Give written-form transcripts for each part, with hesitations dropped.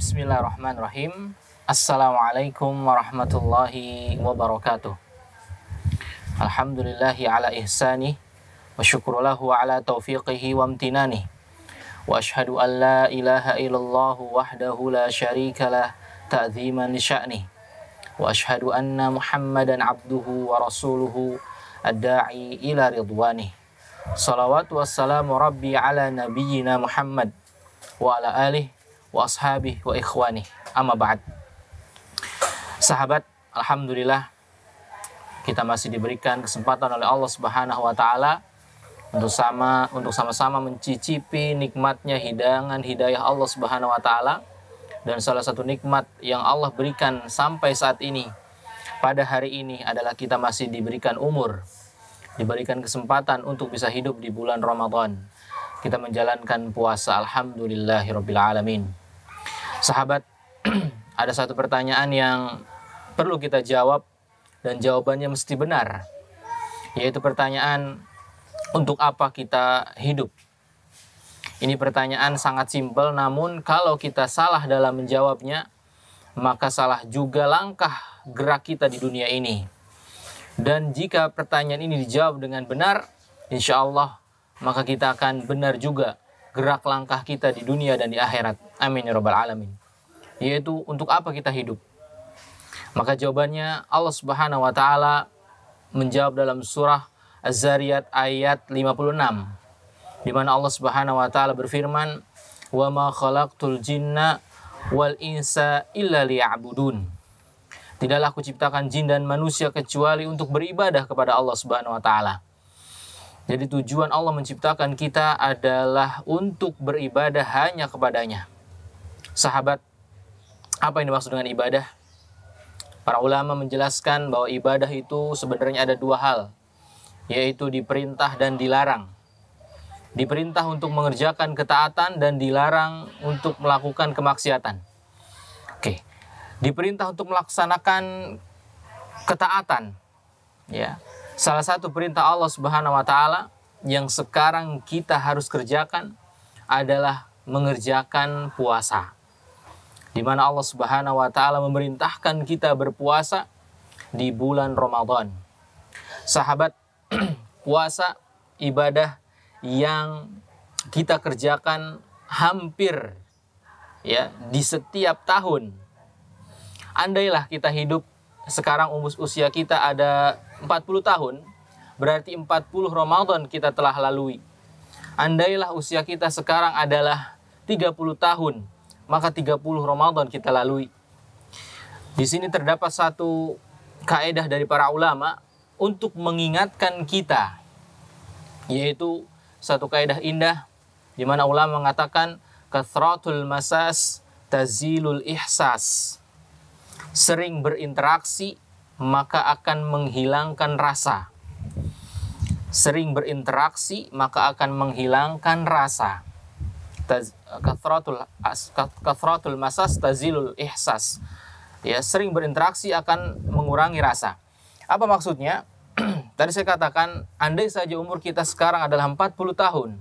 Bismillahirrahmanirrahim. Assalamualaikum warahmatullahi wabarakatuh. Alhamdulillahi ala ihsanih wa syukru lahu ala taufiqihi wa amtinanih. Wa ashhadu an la ilaha illallah wahdahu la syarika lah ta'ziman li sya'nih. Wa ashhadu anna Muhammadan abduhu wa rasuluhu ad-da'i ila ridwanih. Salawatu wassalamu rabbi ala nabiyyina Muhammad wa ala alihi wa ashabih wa ikhwanih, amma ba'd. Sahabat, alhamdulillah kita masih diberikan kesempatan oleh Allah Subhanahu wa taala untuk sama-sama mencicipi nikmatnya hidangan hidayah Allah Subhanahu wa taala. Dan salah satu nikmat yang Allah berikan sampai saat ini pada hari ini adalah kita masih diberikan umur, diberikan kesempatan untuk bisa hidup di bulan Ramadan. Kita menjalankan puasa, alhamdulillahirabbil alamin. Sahabat, ada satu pertanyaan yang perlu kita jawab dan jawabannya mesti benar, yaitu pertanyaan, untuk apa kita hidup? Ini pertanyaan sangat simpel, namun kalau kita salah dalam menjawabnya, maka salah juga langkah gerak kita di dunia ini. Dan jika pertanyaan ini dijawab dengan benar, insya Allah maka kita akan benar juga gerak langkah kita di dunia dan di akhirat. Amin ya rabbal alamin. Yaitu, untuk apa kita hidup? Maka jawabannya Allah Subhanahu wa taala menjawab dalam surah Az-Zariyat ayat 56, di mana Allah Subhanahu wa taala berfirman, "Wa ma khalaqtul jinna wal insa illa liya'budun." Tidaklah aku ciptakan jin dan manusia kecuali untuk beribadah kepada Allah Subhanahu wa taala. Jadi tujuan Allah menciptakan kita adalah untuk beribadah hanya kepadanya. Sahabat, apa yang dimaksud dengan ibadah? Para ulama menjelaskan bahwa ibadah itu sebenarnya ada dua hal, yaitu diperintah dan dilarang. Diperintah untuk mengerjakan ketaatan dan dilarang untuk melakukan kemaksiatan. Oke. Diperintah untuk melaksanakan ketaatan, ya. Salah satu perintah Allah Subhanahu wa taala yang sekarang kita harus kerjakan adalah mengerjakan puasa. Di mana Allah Subhanahu wa taala memerintahkan kita berpuasa di bulan Ramadan. Sahabat, puasa ibadah yang kita kerjakan hampir, ya, di setiap tahun. Andailah kita hidup sekarang, usia kita ada 40 tahun, berarti 40 Ramadan kita telah lalui. Andailah usia kita sekarang adalah 30 tahun, maka 30 Ramadan kita lalui. Di sini terdapat satu kaidah dari para ulama untuk mengingatkan kita, yaitu satu kaidah indah di mana ulama mengatakan, kathratul masas tazilul ihsas. Sering berinteraksi maka akan menghilangkan rasa. Sering berinteraksi maka akan menghilangkan rasa. Kathratul masas tazilul ihsas. Ya, sering berinteraksi akan mengurangi rasa. Apa maksudnya? Tadi saya katakan, andai saja umur kita sekarang adalah 40 tahun.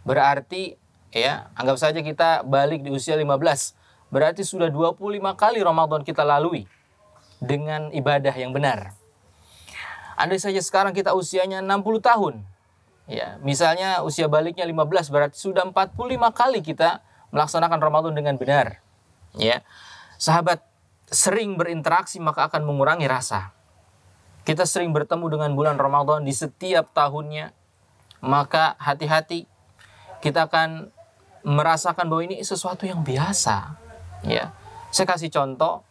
Berarti, ya, anggap saja kita balik di usia 15. Berarti sudah 25 kali Ramadan kita lalui dengan ibadah yang benar. Andai saja sekarang kita usianya 60 tahun. Ya, misalnya usia baliknya 15, berarti sudah 45 kali kita melaksanakan Ramadan dengan benar. Ya. Sahabat, sering berinteraksi maka akan mengurangi rasa. Kita sering bertemu dengan bulan Ramadan di setiap tahunnya, maka hati-hati, kita akan merasakan bahwa ini sesuatu yang biasa. Ya, saya kasih contoh,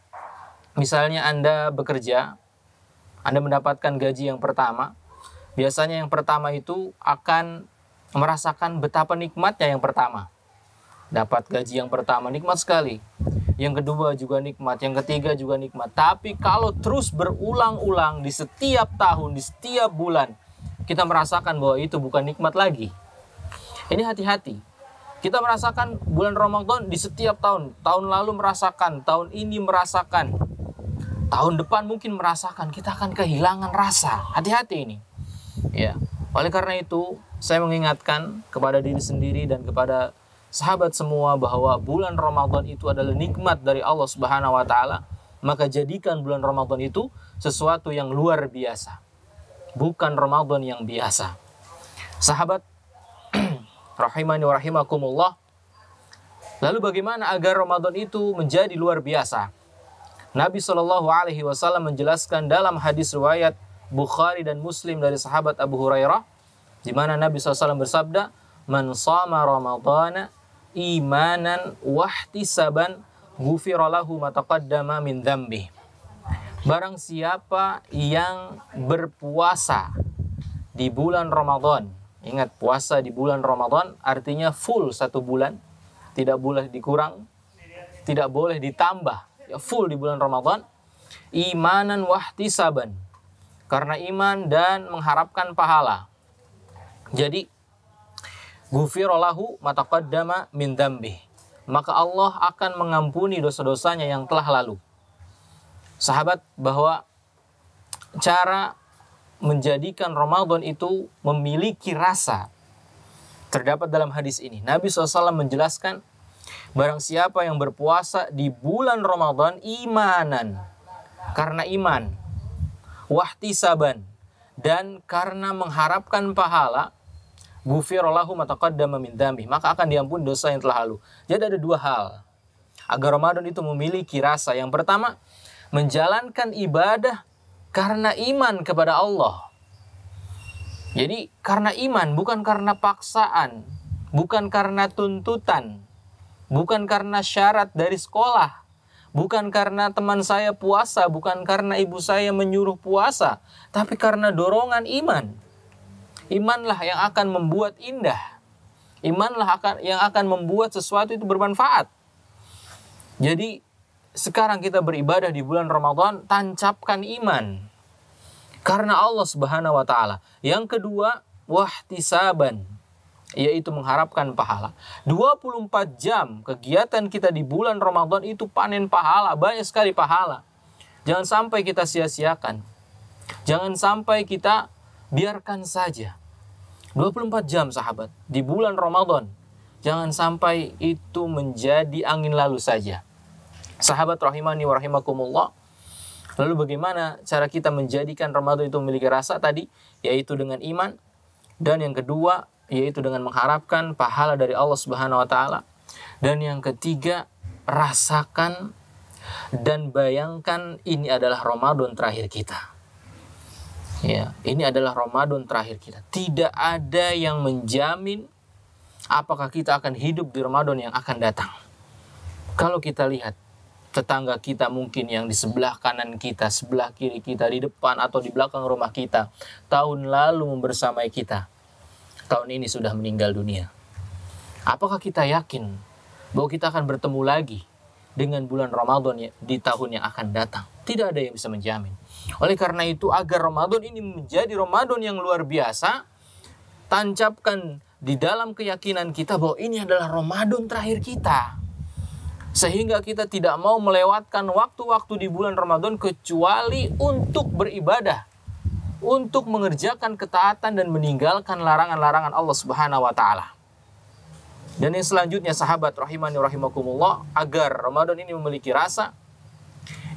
misalnya Anda bekerja, Anda mendapatkan gaji yang pertama, biasanya yang pertama itu akan merasakan betapa nikmatnya yang pertama. Dapat gaji yang pertama, nikmat sekali. Yang kedua juga nikmat, yang ketiga juga nikmat. Tapi kalau terus berulang-ulang di setiap tahun, di setiap bulan, kita merasakan bahwa itu bukan nikmat lagi. Ini hati-hati. Kita merasakan bulan Ramadan di setiap tahun. Tahun lalu merasakan, tahun ini merasakan, tahun depan mungkin merasakan. Kita akan kehilangan rasa. Hati-hati ini. Ya. Oleh karena itu, saya mengingatkan kepada diri sendiri dan kepada sahabat semua, bahwa bulan Ramadan itu adalah nikmat dari Allah Subhanahu wa taala, maka jadikan bulan Ramadan itu sesuatu yang luar biasa, bukan Ramadan yang biasa. Sahabat rahimani wa rahimakumullah, lalu bagaimana agar Ramadan itu menjadi luar biasa? Nabi SAW menjelaskan dalam hadis riwayat Bukhari dan Muslim dari sahabat Abu Hurairah, di mana Nabi SAW bersabda, "Man shama Ramadana imanan wahtisaban ghufira lahu ma taqaddama min dzambi." Barang siapa yang berpuasa di bulan Ramadan, ingat puasa di bulan Ramadan artinya full 1 bulan, tidak boleh dikurang, tidak boleh ditambah, ya full di bulan Ramadan, imanan wahtisaban, karena iman dan mengharapkan pahala. Jadi ghufira lahu ma taqaddama min dzambi, maka Allah akan mengampuni dosa-dosanya yang telah lalu. Sahabat, bahwa cara menjadikan Ramadan itu memiliki rasa terdapat dalam hadis ini. Nabi SAW menjelaskan, barang siapa yang berpuasa di bulan Ramadan imanan, karena iman, wahtisaban, dan karena mengharapkan pahala, ghufira lahu ma taqaddama min dzambi, maka akan diampuni dosa yang telah lalu. Jadi ada 2 hal agar Ramadan itu memiliki rasa. Yang pertama, menjalankan ibadah karena iman kepada Allah. Jadi karena iman, bukan karena paksaan, bukan karena tuntutan, bukan karena syarat dari sekolah, bukan karena teman saya puasa, bukan karena ibu saya menyuruh puasa, tapi karena dorongan iman. Imanlah yang akan membuat indah. Imanlah yang akan membuat sesuatu itu bermanfaat. Jadi sekarang kita beribadah di bulan Ramadan, tancapkan iman karena Allah Subhanahu wa taala. Yang kedua, wahtisaban, yaitu mengharapkan pahala. 24 jam kegiatan kita di bulan Ramadan itu panen pahala, banyak sekali pahala. Jangan sampai kita sia-siakan. Jangan sampai kita biarkan saja. 24 jam sahabat di bulan Ramadan, jangan sampai itu menjadi angin lalu saja. Sahabat rahimani wa rahimakumullah, lalu bagaimana cara kita menjadikan Ramadan itu memiliki rasa tadi? Yaitu dengan iman, dan yang kedua yaitu dengan mengharapkan pahala dari Allah Subhanahu wa taala, dan yang ketiga, rasakan dan bayangkan ini adalah Ramadan terakhir kita. Ya, ini adalah Ramadan terakhir kita. Tidak ada yang menjamin apakah kita akan hidup di Ramadan yang akan datang. Kalau kita lihat tetangga kita mungkin yang di sebelah kanan kita, sebelah kiri kita, di depan atau di belakang rumah kita, tahun lalu membersamai kita, tahun ini sudah meninggal dunia. Apakah kita yakin bahwa kita akan bertemu lagi dengan bulan Ramadan di tahun yang akan datang? Tidak ada yang bisa menjamin. Oleh karena itu, agar Ramadan ini menjadi Ramadan yang luar biasa, tancapkan di dalam keyakinan kita bahwa ini adalah Ramadan terakhir kita. Sehingga kita tidak mau melewatkan waktu-waktu di bulan Ramadan kecuali untuk beribadah, untuk mengerjakan ketaatan dan meninggalkan larangan-larangan Allah Subhanahu wa taala. Dan yang selanjutnya sahabat rahimani rahimakumullah, agar Ramadan ini memiliki rasa,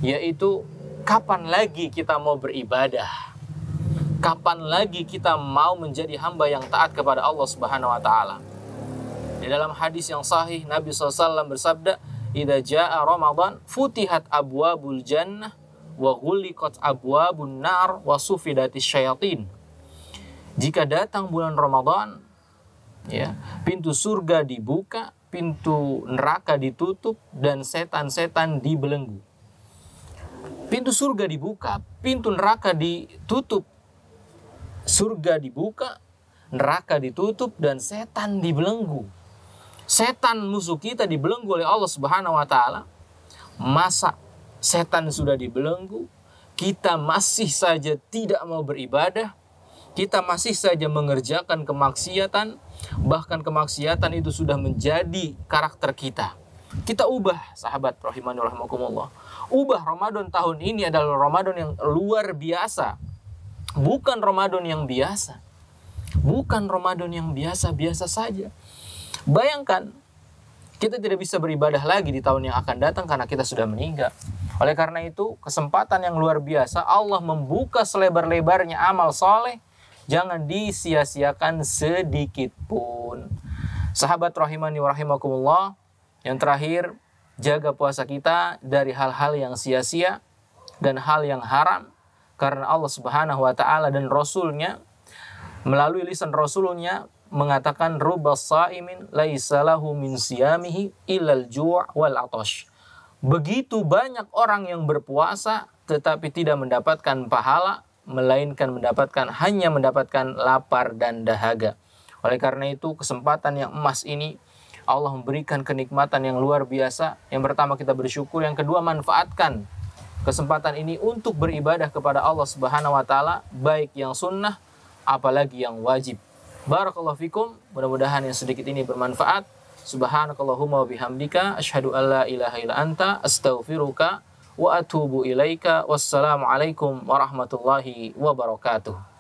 yaitu kapan lagi kita mau beribadah? Kapan lagi kita mau menjadi hamba yang taat kepada Allah Subhanahu wa taala? Di dalam hadis yang sahih Nabi SAW bersabda, "Idza jaa Ramadan futihat abwabul jannah wa ghuliqat abwabun nar wa sufidatis syayatin." Jika datang bulan Ramadan, ya, pintu surga dibuka, pintu neraka ditutup, dan setan-setan dibelenggu. Pintu surga dibuka, pintu neraka ditutup. Surga dibuka, neraka ditutup, dan setan dibelenggu. Setan musuh kita dibelenggu oleh Allah Subhanahu wa taala. Masa setan sudah dibelenggu, kita masih saja tidak mau beribadah, kita masih saja mengerjakan kemaksiatan, bahkan kemaksiatan itu sudah menjadi karakter kita. Kita ubah, sahabat rahimani rahimakumullah. Ubah Ramadan tahun ini adalah Ramadan yang luar biasa. Bukan Ramadan yang biasa. Bukan Ramadan yang biasa-biasa saja. Bayangkan kita tidak bisa beribadah lagi di tahun yang akan datang karena kita sudah meninggal. Oleh karena itu, kesempatan yang luar biasa, Allah membuka selebar-lebarnya amal soleh, jangan disia-siakan sedikit pun. Sahabat rahimani wa rahimakumullah, yang terakhir, jaga puasa kita dari hal-hal yang sia-sia dan hal yang haram, karena Allah Subhanahu wa taala dan Rasulnya melalui lisan Rasulnya mengatakan rubas saimin laisa lahu min siyamihi illal ju' wal 'atash. Begitu banyak orang yang berpuasa tetapi tidak mendapatkan pahala, melainkan hanya mendapatkan lapar dan dahaga. Oleh karena itu, kesempatan yang emas ini Allah memberikan kenikmatan yang luar biasa. Yang pertama, kita bersyukur. Yang kedua, manfaatkan kesempatan ini untuk beribadah kepada Allah Subhanahu wa taala, baik yang sunnah apalagi yang wajib. Barakallahu fikum. Mudah-mudahan yang sedikit ini bermanfaat. Subhanakallahumma wa bihamdika asyhadu an la ilaha illa anta astaghfiruka wa atubu ilaika. Wassalamualaikum warahmatullahi wabarakatuh.